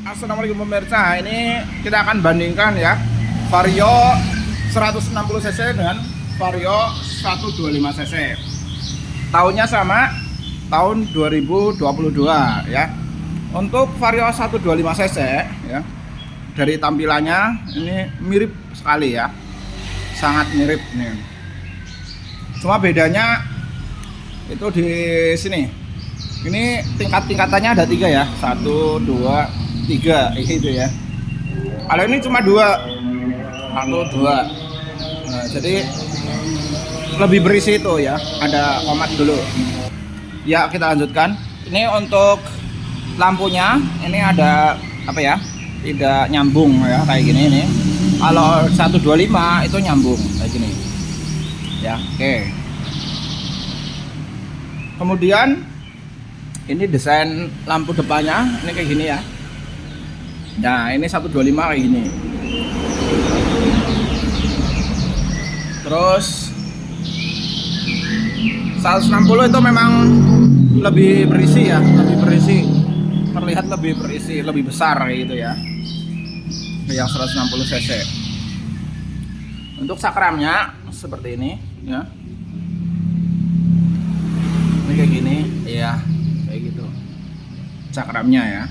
Assalamualaikum pemirsa, ini kita akan bandingkan ya Vario 160 cc dengan Vario 125 cc. Tahunnya sama, tahun 2022 ya. Untuk Vario 125 cc ya, dari tampilannya ini mirip sekali ya, sangat mirip nih. Cuma bedanya itu di sini. Ini tingkatannya ada 3 ya, 1, 2, 3 itu ya. Kalau ini cuma 2, 1, 2. Nah, jadi lebih berisi itu ya. Ada komat dulu. Ya, kita lanjutkan. Ini untuk lampunya, ini ada apa ya? Tidak nyambung ya, kayak gini nih. Kalau 125 itu nyambung kayak gini. Ya, oke. Kemudian ini desain lampu depannya ini kayak gini ya. Nah, ini 125 kayak gini. Terus 160 itu memang lebih berisi ya, lebih berisi. Terlihat lebih berisi, lebih besar kayak gitu ya. Yang 160 cc. Untuk sakramnya seperti ini ya. Ini kayak gini, ya. Kayak gitu. Sakramnya ya.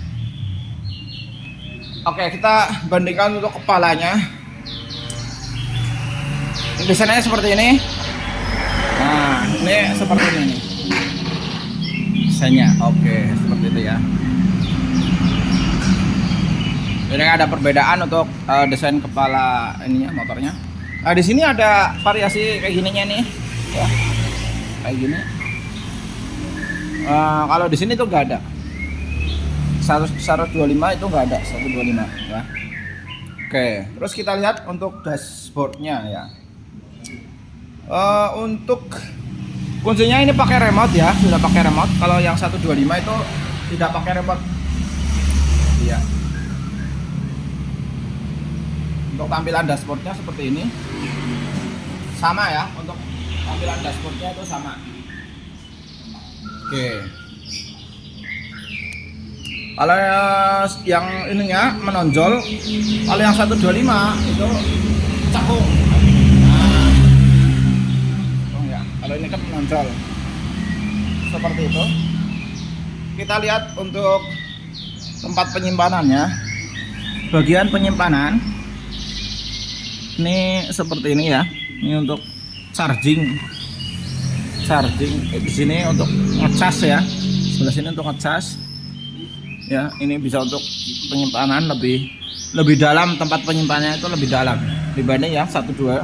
Oke, kita bandingkan untuk kepalanya. Desainnya seperti ini. Nah, ini seperti ini nih. Desainnya. Oke, seperti itu ya. Jadi ada perbedaan untuk desain kepala ininya, motornya. Nah, di sini ada variasi kayak gininya nih. Ya. Kayak gini. Kalau di sini tuh nggak ada. 125 itu nggak ada, 125 ya. Oke, terus kita lihat untuk dashboardnya ya. Untuk kuncinya ini pakai remote ya, sudah pakai remote. Kalau yang 125 itu tidak pakai remote. Iya. Untuk tampilan dashboardnya seperti ini, sama ya. Untuk tampilan dashboardnya itu sama. Oke. Kalau yang ininya menonjol, kalau yang 125 itu cakung. Nah, oh ya, kalau ini kan menonjol seperti itu. Kita lihat untuk tempat penyimpanannya. Bagian penyimpanan ini seperti ini ya. Ini untuk charging. Di sini untuk ngecas ya. Sebelah sini untuk ngecas. Ya, ini bisa untuk penyimpanan lebih dalam, tempat penyimpanannya itu lebih dalam dibanding yang 125.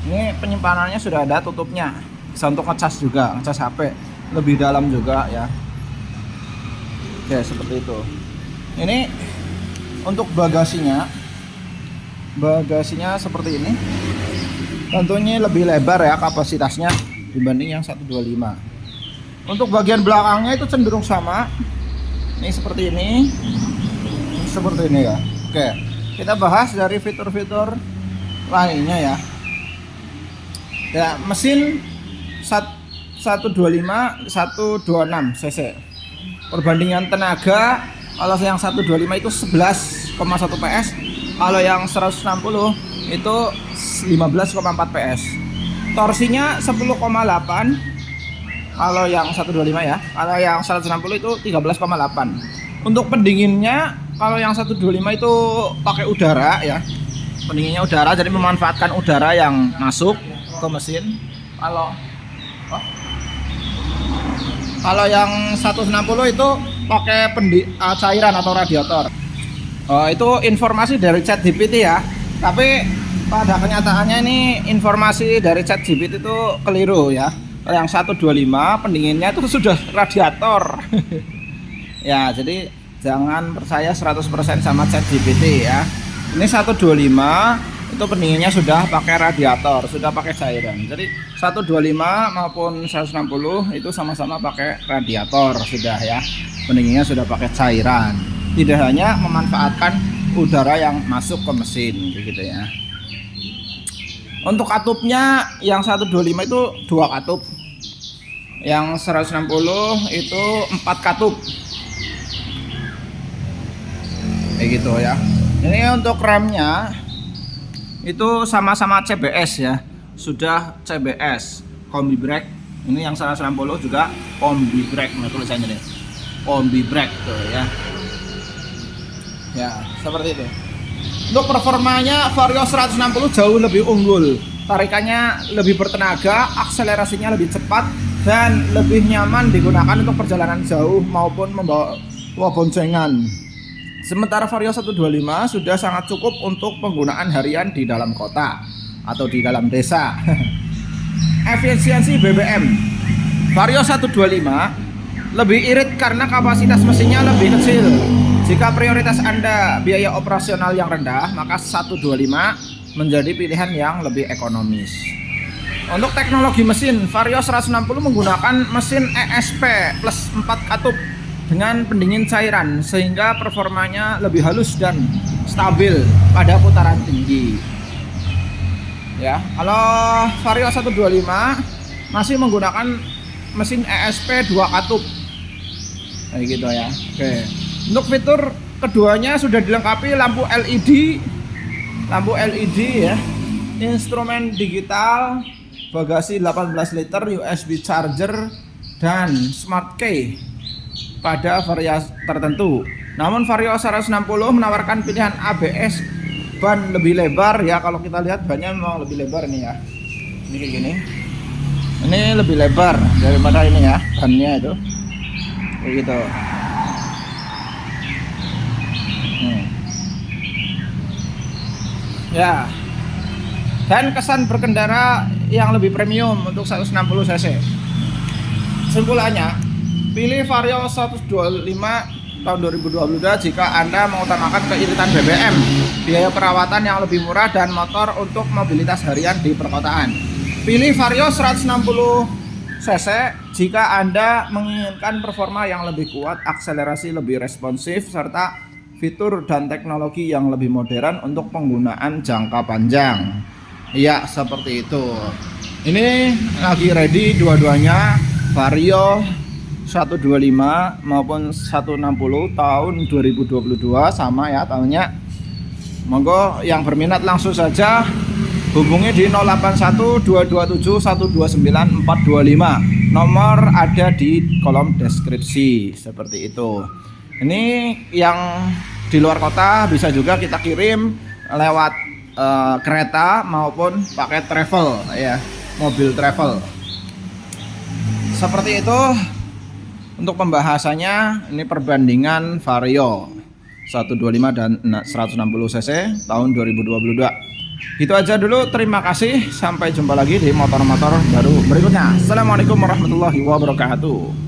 Ini penyimpanannya sudah ada tutupnya, bisa untuk ngecas juga, ngecas HP lebih dalam juga ya. Oke, seperti itu. Ini untuk bagasinya seperti ini. Tentunya lebih lebar ya kapasitasnya dibanding yang 125. Untuk bagian belakangnya itu cenderung sama. Ini seperti ini ya. Oke, kita bahas dari fitur-fitur lainnya ya. Ya, mesin 125 126 cc. Perbandingan tenaga, kalau yang 125 itu 11,1 PS, kalau yang 160 itu 15,4 PS. Torsinya 10,8. Kalau yang 125 ya, kalau yang 160 itu 13,8. Untuk pendinginnya, kalau yang 125 itu pakai udara ya. Pendinginnya udara, jadi memanfaatkan udara yang masuk ke mesin. Kalau yang 160 itu pakai cairan atau radiator. Itu informasi dari ChatGPT ya. Tapi pada kenyataannya ini informasi dari ChatGPT itu keliru ya. Yang 125 pendinginnya itu sudah radiator. Ya, jadi jangan percaya 100% sama ChatGPT ya. Ini 125 itu pendinginnya sudah pakai radiator, sudah pakai cairan. Jadi 125 maupun 160 itu sama-sama pakai radiator sudah ya. Pendinginnya sudah pakai cairan. Tidak hanya memanfaatkan udara yang masuk ke mesin gitu ya. Untuk katupnya yang 125 itu 2 katup. Yang 160 itu 4 katup. kayak gitu ya. Ini untuk remnya itu sama-sama CBS ya, sudah CBS kombi brake. Ini yang 190 juga kombi brake, nah tulisannya nih kombi brake tuh ya. Ya seperti itu. Untuk performanya Vario 160 jauh lebih unggul, tarikannya lebih bertenaga, akselerasinya lebih cepat dan lebih nyaman digunakan untuk perjalanan jauh maupun membawa boncengan. Sementara Vario 125 sudah sangat cukup untuk penggunaan harian di dalam kota atau di dalam desa. Efisiensi BBM Vario 125 lebih irit karena kapasitas mesinnya lebih kecil. Jika prioritas Anda biaya operasional yang rendah, maka 125 menjadi pilihan yang lebih ekonomis. Untuk teknologi mesin, Vario 160 menggunakan mesin ESP plus 4 katup dengan pendingin cairan sehingga performanya lebih halus dan stabil pada putaran tinggi. Ya, kalau Vario 125 masih menggunakan mesin ESP 2 katup. Kayak gitu ya. Oke. Untuk fitur keduanya sudah dilengkapi lampu LED ya, instrumen digital, bagasi 18 liter, USB charger dan smart key pada variasi tertentu. Namun Vario 160 menawarkan pilihan ABS, ban lebih lebar ya. Kalau kita lihat bannya memang lebih lebar nih ya. Ini kayak gini. Ini lebih lebar daripada ini ya, bannya itu. Kayak gitu. Ya. Dan kesan berkendara yang lebih premium untuk 160 cc. Kesimpulannya, pilih Vario 125 tahun 2022 jika Anda mengutamakan keiritan BBM, biaya perawatan yang lebih murah dan motor untuk mobilitas harian di perkotaan. Pilih Vario 160 cc jika Anda menginginkan performa yang lebih kuat, akselerasi lebih responsif, serta fitur dan teknologi yang lebih modern untuk penggunaan jangka panjang. Ya, seperti itu. Ini lagi ready dua-duanya, Vario 125 maupun 160 tahun 2022 sama ya tahunnya. Monggo yang berminat langsung saja hubungi di 081227129425. Nomor ada di kolom deskripsi seperti itu. Ini yang di luar kota bisa juga kita kirim lewat kereta maupun pakai travel ya, mobil travel. Seperti itu untuk pembahasannya. Ini perbandingan Vario 125 dan 160 cc tahun 2022. Gitu aja dulu, terima kasih, sampai jumpa lagi di motor-motor baru berikutnya. Assalamualaikum warahmatullahi wabarakatuh.